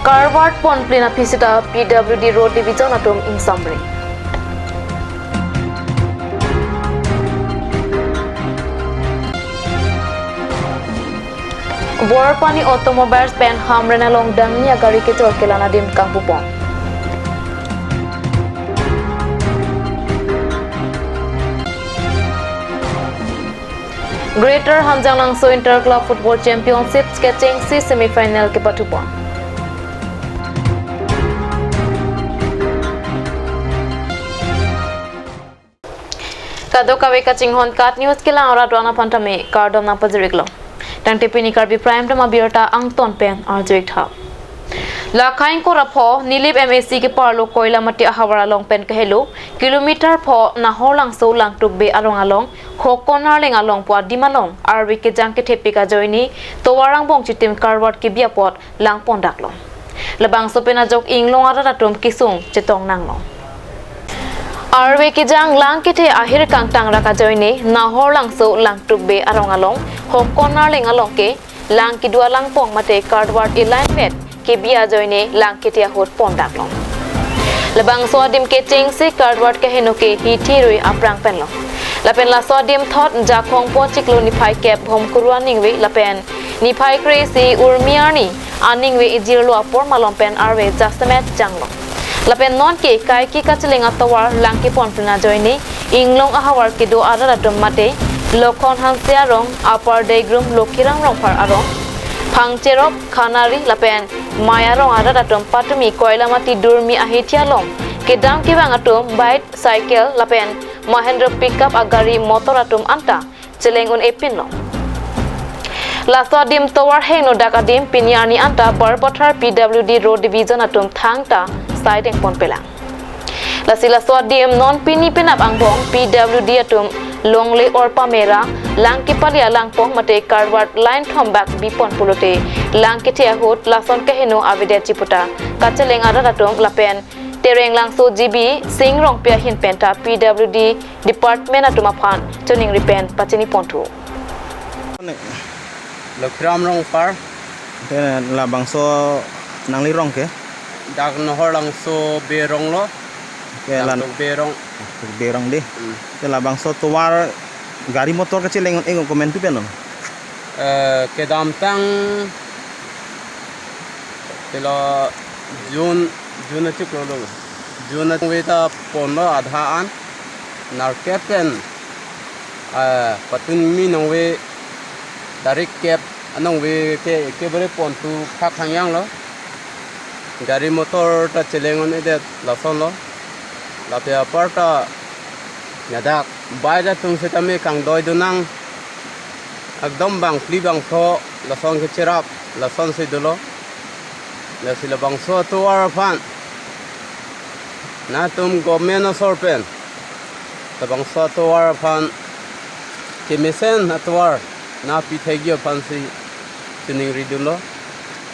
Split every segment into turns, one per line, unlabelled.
Karbi pon plena pisita PWD Road Division atum ing Samri. Borpani automobiles pen hamren along dangnya gari ke kelana dim kampupon. Greater Hanjang Langso Inter Club Football Championship sketching si semi-final ke patupon. Kado kawe kacing kat news kila ora dona pantame kardom na pajiriglo. Tang tipini Karbi Prime Dama Birta Angton Pen Arjik Tha. Lakhain ko rapho Nilip MSC ke parlo koila mati ahawara long pen kahelo kilometer pho nahor lang so lang tukbe along along hokonar leng along pwa dimalong arwi ke jangke thepika joini towarang bong chitim karwat ke biapot lang pondaklong. Labang sopena jok inglong ara ratum kisung chetong nanglong. Arwe ki jang lang kite ahir kang tang raka joine nahor lang so lang tukbe arong along hokonar leng along ke lang ki dua lang pong mate cardward alignment ke bia joine lang kite hot pondak long labang sodim ke ching si cardward ke henoke hi thirui aprang pen long lapen la sodim thot jakhong po chiklo ni phai kep hom kurwaning we lapen ni phai crazy urmiani aning we ijirlo apor malom pen arwe justmet janglong lapen non ke kai ki kachilinga tawar langki ponpna joini inglong ahawar ki do ara dum mate lokhon hansia rong upper day grum lokhirang rong par arong phangcherop khanari lapen maya rong ara dum patumi koila mati durmi ahitia long ke dam ki bang atum bike cycle lapen mahendra pickup agari motor atum anta chelengun epin long Lasa dim tawar heno dakadim pinyani anta barpothar PWD Road Division atum thangta side eng pon pelang. Lasila swadim non pini penap angbong PWD atum longle or pamera langki palia langpong mate karwat line thombak bipon pulote langki thia hot lason kaheno avide chiputa kacheleng ara atum lapen tereng langso GB singrong pia hin penta PWD department atuma phan choning ripen pachini pontu.
Lokram rong par
la bangso nangli rong ke
dak nohor lang so berong lo
ke lan berong di ke la bangso tuar gari motor kecil engon komen tu penon
ke dam tang telo June chik lo June weta pono adhaan narkepen patun mi nongwe dari kep anong we ke bere pon tu khak hangyang lo gari motor ta chelengon ede la son lo la pe aparta nyadak baida tung se tame kang doi dunang akdom bang pli bang tho la son ke cherap la son se dolo la sila bang so to war fan na tum government sorpen ta bang so to war fan ke mesen atwar na pithegio fancy tuning ridulo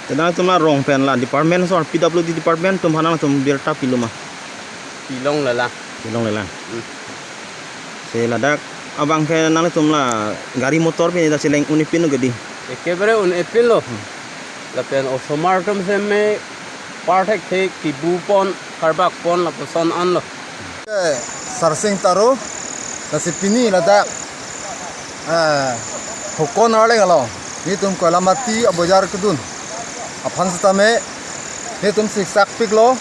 tena tumla rong pen la department sor PWD department tum hanang tum birta piluma
pilong lala
se ladak abang ke nang tumla gari motor pe da seleng unipin gedi
ekebare un epin lo la pen osomar tum seme partek the tibu pon karbak pon la poson an lo
sarsing taro nasipini ladak hukon arle ngalo ni tum kola mati abojar kudun aphan stame ni tum siksak piklo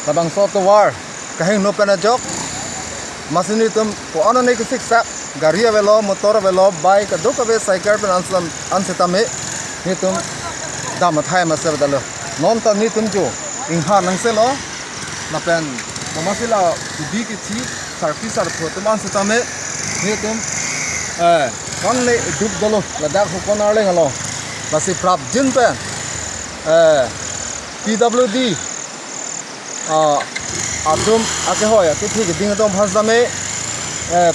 tabang so to war kahing no pana jok masini tum ko ano ne siksak gari avelo motor avelo bike do kabe cycle pen ansam ni tum dam thai ma se badalo non ta ni tum jo ingha nang se lo na pen momasila di ki thi service ar photo man setame ni tum konle dub dolo ladak hukon arle ngalo basi prap jin pen PWD atum ake hoya ke thi ding tom phasame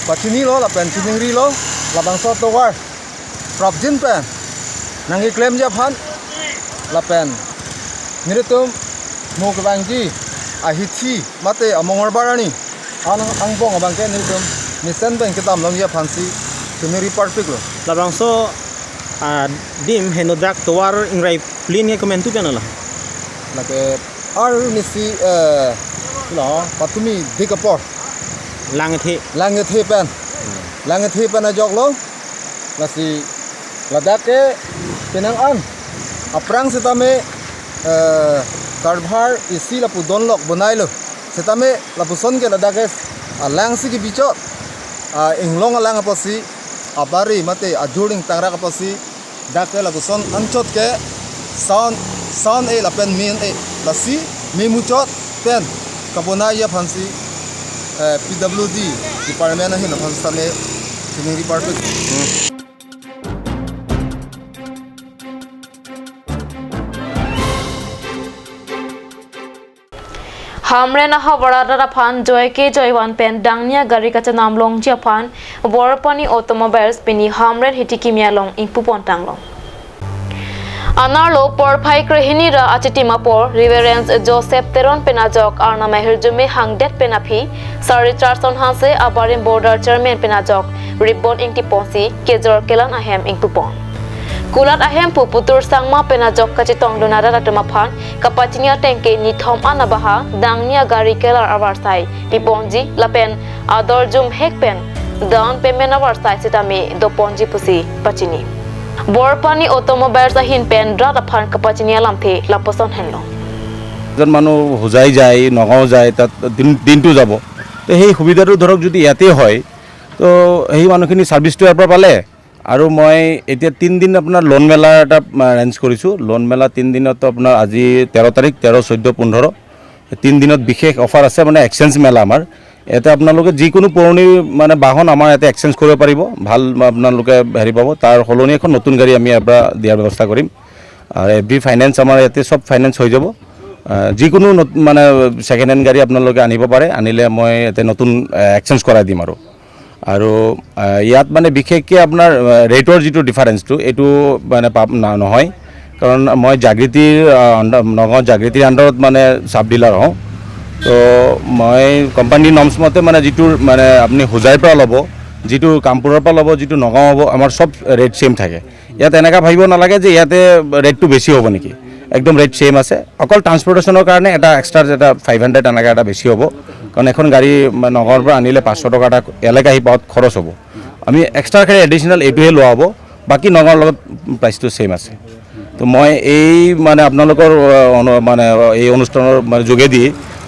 pachini lo la pen chiningri lo labang so to war prap jin pen nangi claim ja phan la pen niritum mo kabangji ahithi mate amongor barani angbong abang ke niritum nisen bang kitam long ya phansi tumi report piklo
labang so dim henodak tuar ingrai plin ke komen tu penala
lake ar nisi lo patumi dikapor langit he pen ajok lo lasi ladak ke penang an aprang setame Karbar isi lapu donlok bonai lo setame lapu son ke ladak ke lang si ki bichot inglong lang apa si abari mate ajuring tangra apa si dak ke lapu son anchot ke sound e lapen min e lasi memuchot pen kabona ya phansi PWD department hin phansi tame sini department
हमरे ना Howrah रफान Joy के जॉयवान pen डांगनिया गाड़ी का नाम लोंग Japan बोरपनी automobiles पेनी हमरे हिटी किमिया लोंग इंपु पोंटांग लोंग अनारलो पर phi क्रेहिनी रा अचितिमा पर रिवेरेंस Joseph तेरन पेना Jacques Aarna मेहरजुमे हांगडेट पेना फी सारी 400 हासे अबारिम बॉर्डर चेयरमैन पेना जॉक रिबन इंगटी पोंसी केजर केलान अहेम इंपु पों Kulat ahem puputur sangma pena jok kacitong lunada ratuma phan kapatinia tengke ni thom anabaha dangnia gari kelar avarsai piponji lapen ador jum hekpen down payment avarsai sitame do ponji pusi pachini borpani automobiles ahin pen drat phan kapatinia lamthe laposon henlo
জন মানুহ হুজাই যায় নগাঁও যায় তাত দিনটো যাব তো সেই সুবিধাটো ধৰক যদি ইয়াতে হয় তো সেই মানুহখিনি সাৰ্ভিসটো ইয়াৰ পৰা পালে আৰু মই এতিয়া 3 দিন আপোনাৰ লোন মেলা এটা অ্যাৰেঞ্জ কৰিছো লোন মেলা 3 দিনত আপোনাৰ আজি 13 তাৰিখ 13 14 15 3 দিনত বিশেষ অফাৰ আছে মানে এক্সচেঞ্জ মেলা আমাৰ এটা আপোনালোকে যিকোনো পুৰণি মানে বাহন আমাৰ ইয়াতে এক্সচেঞ্জ কৰিব পাৰিব ভাল আপোনালোকে হেৰি পাব তাৰ হলনি এখন নতুন গাড়ী আমি ইয়াৰ পৰা দিয়াৰ ব্যৱস্থা কৰিম আৰু এভৰি ফাইনেন্স আমাৰ ইয়াতে সব ফাইনেন্স হৈ যাব যিকোনো মানে সেকেন্ড হ্যান্ড গাড়ী আপোনালোকে আনিব পাৰে আনিলে মই ইয়াতে নতুন এক্সচেঞ্জ কৰাই দিম আৰু ইয়াত মানে বিশেষকৈ আপোনাৰ ৰেটৰ যিটো ডিফাৰেন্সটো এটো মানে নহয় কাৰণ মই জাগৃতিৰ নগাঁও জাগৃতিৰ আণ্ডাৰত মানে সাব ডিলাৰ হওঁ তো মই কোম্পানী নৰ্মছ মতে মানে যিটো মানে আপুনি হুজাইৰ পৰা ল'ব যিটো কামপুৰৰ পৰা ল'ব যিটো নগাঁও হ'ব আমাৰ সব ৰেট সেম থাকে ইয়াত এনেকা ভাবিব নালাগে যে ইয়াতে ৰেটটো বেছি হ'ব নেকি একদম ৰেট সেম আছে অকল ট্ৰান্সপোৰ্টেশনৰ কাৰণে এটা এক্সট্ৰা যেটা 500 এনেকা এটা বেছি হ'ব কাৰণ এখন গাড়ী নগৰৰ পৰা আনিলে 500 টকা এটা এলেকা হি পাওত খৰচ হ'ব আমি এক্সট্ৰা কৰি এডিশনাল এটোহে লোৱা হ'ব বাকি নগৰৰ লগত প্ৰাইসটো সেম আছে তো মই এই মানে আপোনালোকৰ মানে এই অনুষ্ঠানৰ মানে যোগেদি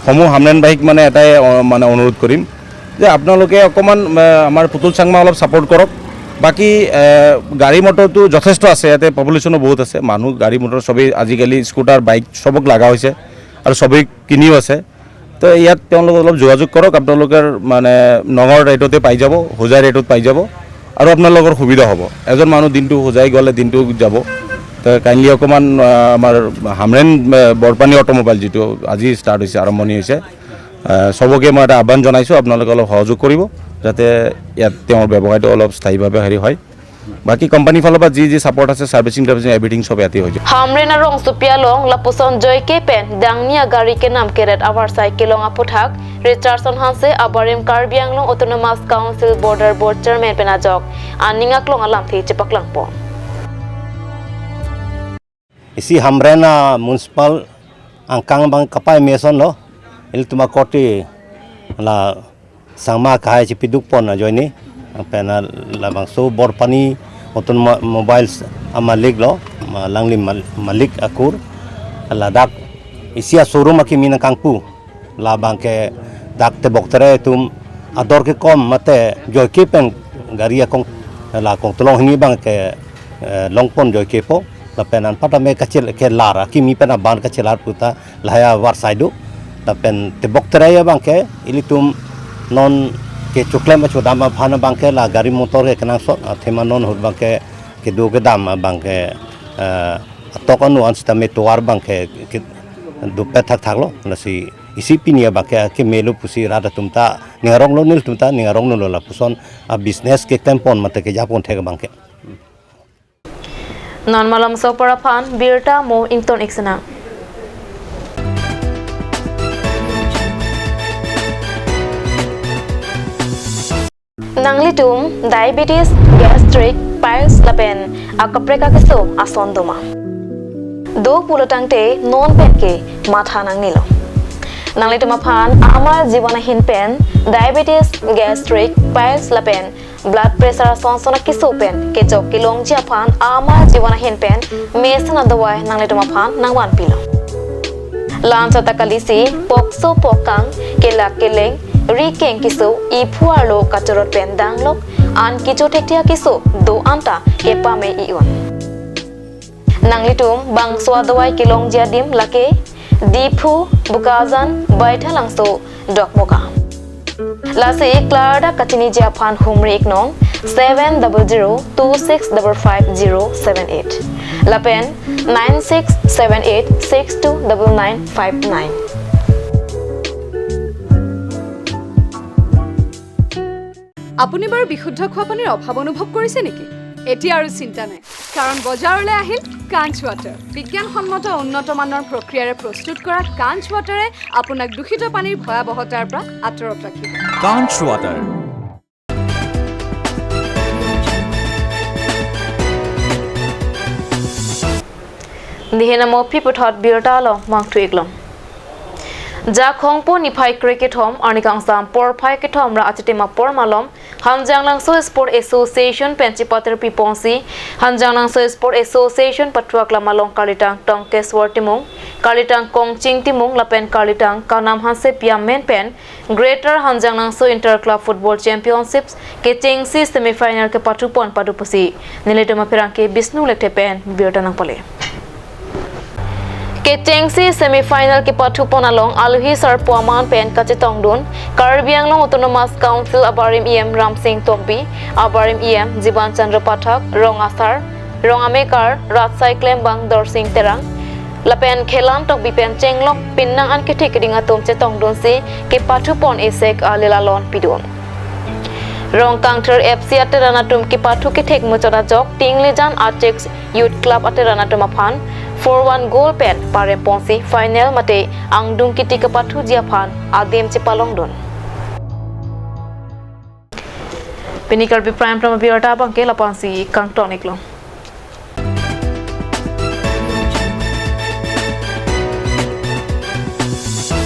সমূহ হামৰেন ভাইক মানে এটাই মানে অনুৰোধ কৰিম যে আপোনালোকে অকমান আমাৰ পুতুল চাংমা অলপ সাপোৰ্ট কৰক বাকি গাড়ী মটৰটো যথেষ্ট আছে ইয়াতে পপুলেশ্যনো বহুত আছে মানুহ গাড়ী মটৰ সবেই আজিকালি স্কুটাৰ বাইক সবক লাগা হৈছে আৰু সবেই কিনিও আছে তো ইয়াত তেওঁলোক অলপ যোগাযোগ কৰক আপোনালোকৰ মানে নগৰ ৰেটতে পাই যাব হুজাই ৰেটত পাই যাব আৰু আপোনালোকৰ সুবিধা হ'ব এজন মানুহ দিনটো হুজাই গ'লে দিনটো যাব তো কাইণ্ডলি অকমান আমাৰ হামৰেন বৰপানী অটোমোবাইল যিটো আজি ষ্টাৰ্ট হৈছে আৰম্ভণি হৈছে সবকে মই এটা আহ্বান জনাইছোঁ আপোনালোকে অলপ সহযোগ কৰিব যাতে ইয়াত তেওঁৰ ব্যৱসায়টো অলপ স্থায়ীভাৱে হেৰি হয় বাকি কোম্পানী ফালৰ পৰা যি সাপোৰ্ট আছে সাৰ্ভিসিং এভৰিথিং সব ইয়াতে হৈ যায়
हमरे ना रंग सुपिया लोंग लापुसन जॉय के पेन दांगनिया गाड़ी के नाम केरेट आवार साइकिलों अपुठाक रिचार्डसन हांसे अबारिम Karbi Anglong autonomous council border board chairman पेना जॉक आनिंगाक लोंग अलाम थी चिपकलंग पो
isi hamrena municipal angkang bang kapai meson lo il tuma koti la sangma kahai chipiduk pon na joini pena la bang so borpani oton mobiles amalik lo langli malik akur la dak isia showroom aki mina kangpu la bang ke dak te boktere tum ador ke kom mate joy ke pen garia kong la kong tolong hini bang ke longpon joy ke po la penan pata me kacil ke lara kimi pena ban kacilar puta laya war saidu la pen te boktere ya bang ke ilitum non ke chuklem chu dam phana bang ke la gari motor ke kana so thema non hur bang ke do ke dam bang ke atokanu ansta me toar bang ke do petak thaklo nasi isi pinia bang ke melu pusi rada tumta ningarong lo nil tumta ningarong lo la puson a business ke tempon mate ke japon thega bang ke
non malam so para fan birta mo ington iksana Nanglitum, diabetes, gastric, piles lapen, akapreka keso asondoma. do pulatangte non penke matha nang nilo nangli tuma phan ama jibona hin pen diabetes gastric piles la pen blood pressure sonsona kiso pen ke jok kilong chia phan ama jibona hin pen mesana dawai nangli tuma phan nangwan pilo lancha takalisi pokso pokang kela keleng rikeng kiso I phuarlo katorot pen danglok an kicho thektia kiso do anta kepa me ion nangli tum bang swa dawai kilong jia dim lake Dipu Bukazan Baithalangso Dokmoka Lasi Clara Katini Japan Humri Iknong 70026555078 Lapen 9678629959
আপুনি বাৰু বিশুদ্ধ খোৱা পানীৰ অভাৱ অনুভৱ কৰিছে নেকি এতিয়া আৰু চিন্তা নাই কাৰণ বজাৰলৈ আহিল কাঞ্চ ৱাটাৰ বিজ্ঞানসন্মত উন্নত মানৰ প্ৰক্ৰিয়াৰে প্ৰস্তুত কৰা কাঞ্চ ৱাটাৰে আপোনাক দূষিত পানীৰ ভয়াৱহতাৰ পৰা আঁতৰত ৰাখিব
কাঞ্চ water
Nihenamo piputhot birtalo mangtuiglom Jakhongpo niphai cricket home arnikang sam por phai ke thom ra achitima por malom Hanjanglangso Sport Association Penchipater Piponsi Hanjanglangso Sport Association Patwakla Malong Kalitang Tongkes Wartimung Kalitang Kongching Timung Lapen Kalitang Kanam Hanse Piamen Pen Greater Hanjanglangso Inter Club Football Championships ke chengsi semi-final ke patupon padupusi Nilitoma Pirangke Bisnu Lekte Pen Birtanang Pole Ketengsi semi-final ke patupon along Aluhi Sar Puaman Pen Kachetongdun Karbi Autonomous Council Abarim EM Ram Singh Tokbi Abarim EM Jiban Chandra Pathak Rong Asar Rong Amekar Ratsai Klembang Dor Singh Terang Lapen Khelam Tokbi Pen Chenglok Pinnang An Ketik Dingatum Chetongdun si ke patupon Esek Alilalon Pidun Rong Kangter FC Ateranatum ke patu ketek Muchada Jok Tinglijan Archix Youth Club Ateranatum Aphan 4-1 goal pen parem ponsi final mate angdung kiti ke patu jiaphan adem chepalong don Pinikar bi prime from biota bangke lapansi kangtonik lo